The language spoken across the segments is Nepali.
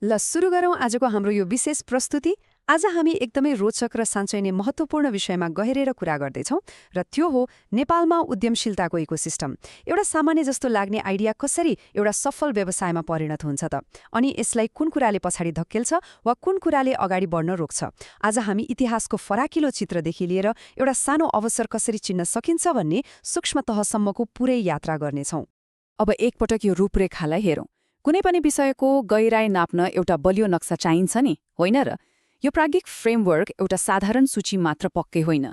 ल सुरु गरौँ आजको हाम्रो यो विशेष प्रस्तुति। आज हामी एकदमै रोचक र साँच्चै नै महत्त्वपूर्ण विषयमा गहिरेर कुरा गर्दैछौँ र त्यो हो नेपालमा उद्यमशीलताको इकोसिस्टम। एउटा सामान्य जस्तो लाग्ने आइडिया कसरी एउटा सफल व्यवसायमा परिणत हुन्छ त, अनि यसलाई कुन कुराले पछाडि धकेल्छ वा कुन कुराले अगाडि बढ्न रोक्छ। आज हामी इतिहासको फराकिलो चित्रदेखि लिएर एउटा सानो अवसर कसरी चिन्न सकिन्छ भन्ने सूक्ष्म तहसम्मको पुरै यात्रा गर्नेछौँ। अब एकपटक यो रूपरेखालाई हेरौँ। कुनै पनि विषयको गहिराई नाप्न एउटा बलियो नक्सा चाहिन्छ नि, होइन र? यो प्राज्ञिक फ्रेमवर्क एउटा साधारण सूची मात्र पक्कै होइन।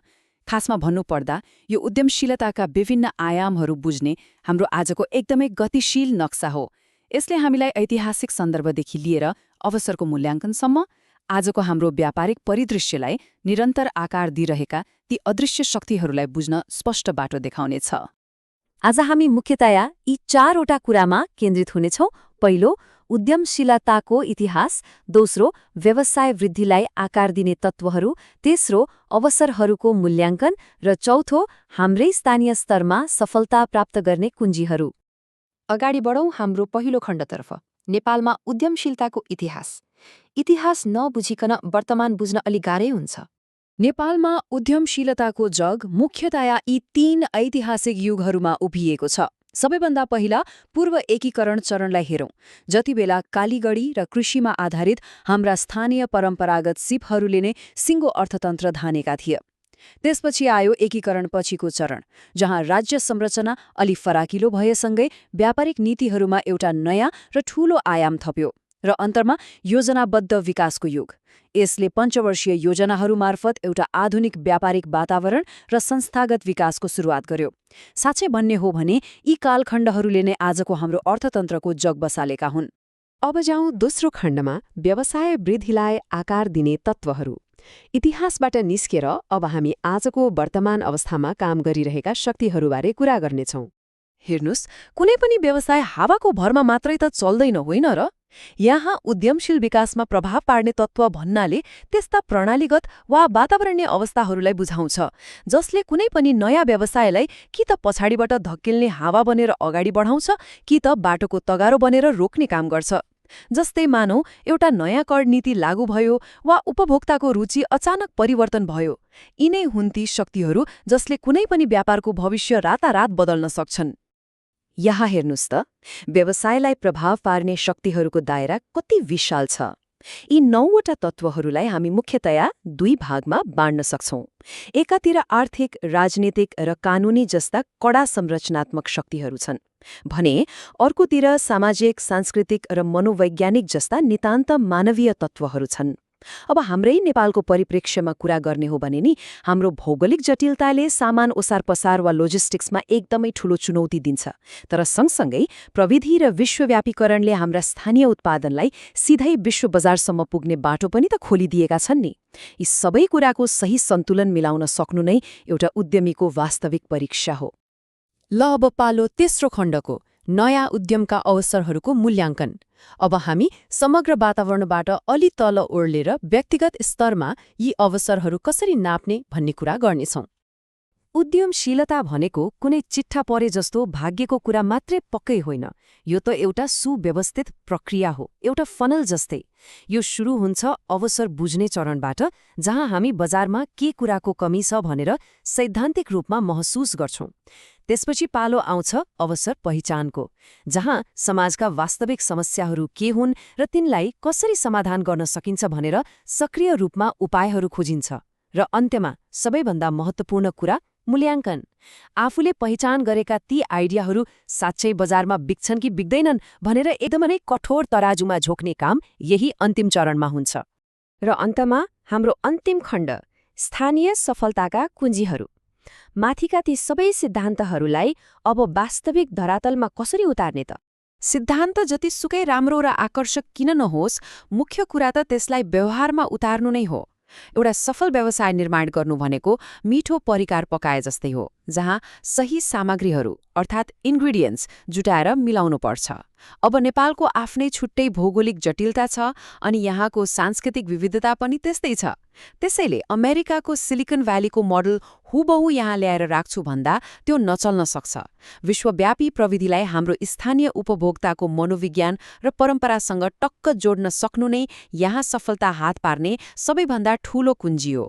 खासमा भन्नुपर्दा यो उद्यमशीलताका विभिन्न आयामहरू बुझ्ने हाम्रो आजको एकदमै गतिशील नक्सा हो। यसले हामीलाई ऐतिहासिक सन्दर्भदेखि लिएर अवसरको मूल्याङ्कनसम्म आजको हाम्रो व्यापारिक परिदृश्यलाई निरन्तर आकार दिइरहेका ती अदृश्य शक्तिहरूलाई बुझ्न स्पष्ट बाटो देखाउनेछ। आज हामी मुख्यतया यी चारवटा कुरामा केन्द्रित हुनेछौँ। पहिलो, उद्यमशीलताको इतिहास। दोस्रो, व्यवसाय वृद्धिलाई आकार दिने तत्त्वहरू। तेस्रो, अवसरहरूको मूल्याङ्कन। र चौथो, हाम्रै स्थानीय स्तरमा सफलता प्राप्त गर्ने कुञ्जीहरू। अगाडि बढौँ हाम्रो पहिलो खण्डतर्फ, नेपालमा उद्यमशीलताको इतिहास। इतिहास नबुझिकन वर्तमान बुझ्न अलि गाह्रै हुन्छ। नेपालमा उद्यमशीलताको जग मुख्यतया यी 3 ऐतिहासिक युगहरूमा उभिएको छ। सबैभन्दा पहिला पूर्व एकीकरण चरणलाई हेरौँ। जतिबेला कालीगढी र कृषिमा आधारित हाम्रा स्थानीय परम्परागत सिपहरूले नै सिङ्गो अर्थतन्त्र धानेका थिए। त्यसपछि आयो एकीकरण पछिको चरण, जहाँ राज्य संरचना अलि फराकिलो भएसँगै व्यापारिक नीतिहरूमा एउटा नयाँ र ठूलो आयाम थप्यो। र अन्तरमा योजनाबद्ध विकासको युग। यसले पञ्चवर्षीय योजनाहरू मार्फत एउटा आधुनिक व्यापारिक वातावरण र संस्थागत विकासको सुरुवात गर्यो। साँच्चै भन्ने हो भने यी कालखण्डहरूले नै आजको हाम्रो अर्थतन्त्रको जग बसालेका हुन्। अब जाउँ दोस्रो खण्डमा, व्यवसाय वृद्धिलाई आकार दिने तत्त्वहरू। इतिहासबाट निस्केर अब हामी आजको वर्तमान अवस्थामा काम गरिरहेका शक्तिहरूबारे कुरा गर्नेछौँ। हेर्नुस्, कुनै पनि व्यवसाय हावाको भरमा मात्रै त चल्दैन, होइन र? यहाँ उद्यमशील विकासमा प्रभाव पार्ने तत्त्व भन्नाले त्यस्ता प्रणालीगत वा वातावरणीय अवस्थाहरूलाई बुझाउँछ जसले कुनै पनि नयाँ व्यवसायलाई कि त पछाडिबाट धकेल्ने हावा बनेर अगाडि बढाउँछ कि त बाटोको तगारो बनेर रोक्ने काम गर्छ। जस्तै मानौ एउटा नयाँ कर नीति लागू भयो वा उपभोक्ताको रुचि अचानक परिवर्तन भयो। यिनै हुन् ती शक्तिहरू जसले कुनै पनि व्यापारको भविष्य रातारात बदल्न सक्छन्। यहाँ हेर्नुस् त, व्यवसायलाई प्रभाव पार्ने शक्तिहरूको दायरा कति विशाल छ। यी 9वटा तत्त्वहरूलाई हामी मुख्यतया 2 भागमा बाँड्न सक्छौँ। एकातिर आर्थिक, राजनीतिक र कानूनी जस्ता कडा संरचनात्मक शक्तिहरू छन् भने अर्कोतिर सामाजिक, सांस्कृतिक र मनोवैज्ञानिक जस्ता नितान्त मानवीय तत्त्वहरू छन्। अब हाम्रै नेपालको परिप्रेक्ष्यमा कुरा गर्ने हो भने नि हाम्रो भौगोलिक जटिलताले सामान ओसार पसार वा लोजिस्टिक्समा एकदमै ठूलो चुनौती दिन्छ। तर सँगसँगै प्रविधि र विश्वव्यापीकरणले हाम्रा स्थानीय उत्पादनलाई सिधै विश्व बजारसम्म पुग्ने बाटो पनि त खोलिदिएका छन् नि। यी सबै कुराको सही सन्तुलन मिलाउन सक्नु नै एउटा उद्यमीको वास्तविक परीक्षा हो। ल अब पालो तेस्रो खण्डको, नयाँ उद्यमका अवसरहरूको मूल्याङ्कन। अब हामी समग्र वातावरणबाट अलि तल ओर्लेर व्यक्तिगत स्तरमा यी अवसरहरू कसरी नाप्ने भन्ने कुरा गर्नेछौँ। उद्यमशीलता भनेको कुनै चिट्ठा परे जस्तो भाग्यको कुरा मात्रै पक्कै होइन। यो त एउटा सुव्यवस्थित प्रक्रिया हो, एउटा फनल जस्तै। यो सुरु हुन्छ अवसर बुझ्ने चरणबाट, जहाँ हामी बजारमा के कुराको कमी छ भनेर सैद्धान्तिक रूपमा महसुस गर्छौँ। त्यसपछि पालो आउँछ अवसर पहिचानको, जहाँ समाजका वास्तविक समस्याहरू के हुन् र तिनलाई कसरी समाधान गर्न सकिन्छ भनेर सक्रिय रूपमा उपायहरू खोजिन्छ। र अन्त्यमा सबैभन्दा महत्त्वपूर्ण कुरा, मूल्याङ्कन। आफूले पहिचान गरेका ती आइडियाहरू साँच्चै बजारमा बिक्छन् कि बिक्दैनन् भनेर एकदमै कठोर तराजुमा झोक्ने काम यही अन्तिम चरणमा हुन्छ। र अन्तमा हाम्रो अन्तिम खण्ड, स्थानीय सफलताका कुञ्जीहरू। माथिका ती सबै सिद्धान्तहरूलाई अब वास्तविक धरातलमा कसरी उतार्ने त? सिद्धान्त जतिसुकै राम्रो र आकर्षक किन नहोस्, मुख्य कुरा त त्यसलाई व्यवहारमा उतार्नु नै हो। एउटा सफल व्यवसाय निर्माण गर्नु भनेको मिठो परिकार पकाए जस्तै हो, जहाँ सही सामग्रीहरू अर्थात् इन्ग्रिडियन्ट्स जुटाएर मिलाउनु पर्छ। अब नेपालको आफ्नै छुट्टै भौगोलिक जटिलता छ अनि यहाँको सांस्कृतिक विविधता पनि त्यस्तै छ। त्यसैले अमेरिकाको सिलिकन भ्यालीको मोडल हुबहु यहाँ ल्याएर राख्छु भन्दा त्यो नचल्न सक्छ। विश्वव्यापी प्रविधिलाई हाम्रो स्थानीय उपभोक्ताको मनोविज्ञान र परम्परासँग टक्क जोड्न सक्नु नै यहाँ सफलता हात पार्ने सबैभन्दा ठूलो कुञ्जी हो।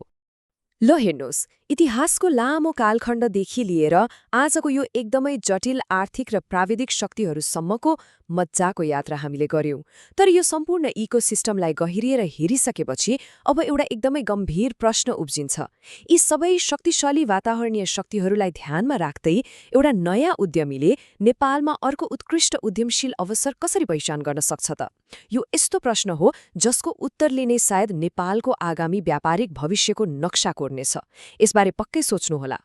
ल हेर्नुहोस्, इतिहासको लामो कालखण्डदेखि लिएर आजको यो एकदमै जटिल आर्थिक र प्राविधिक शक्तिहरूसम्मको मज्जाको यात्रा हामीले गर्यौं। तर यो सम्पूर्ण इकोसिस्टमलाई गहिरिएर हेरिसकेपछि अब एउटा एकदमै गम्भीर प्रश्न उब्जिन्छ। यी सबै शक्तिशाली वातावरणीय शक्तिहरूलाई ध्यानमा राख्दै एउटा नयाँ उद्यमीले नेपालमा अर्को उत्कृष्ट उद्यमशील अवसर कसरी पहिचान गर्न सक्छ त? यो यस्तो प्रश्न हो जसको उत्तरले नै सायद नेपालको आगामी व्यापारिक भविष्यको नक्सा कोर्नेछ। यसबारे पक्कै सोच्नुहोला।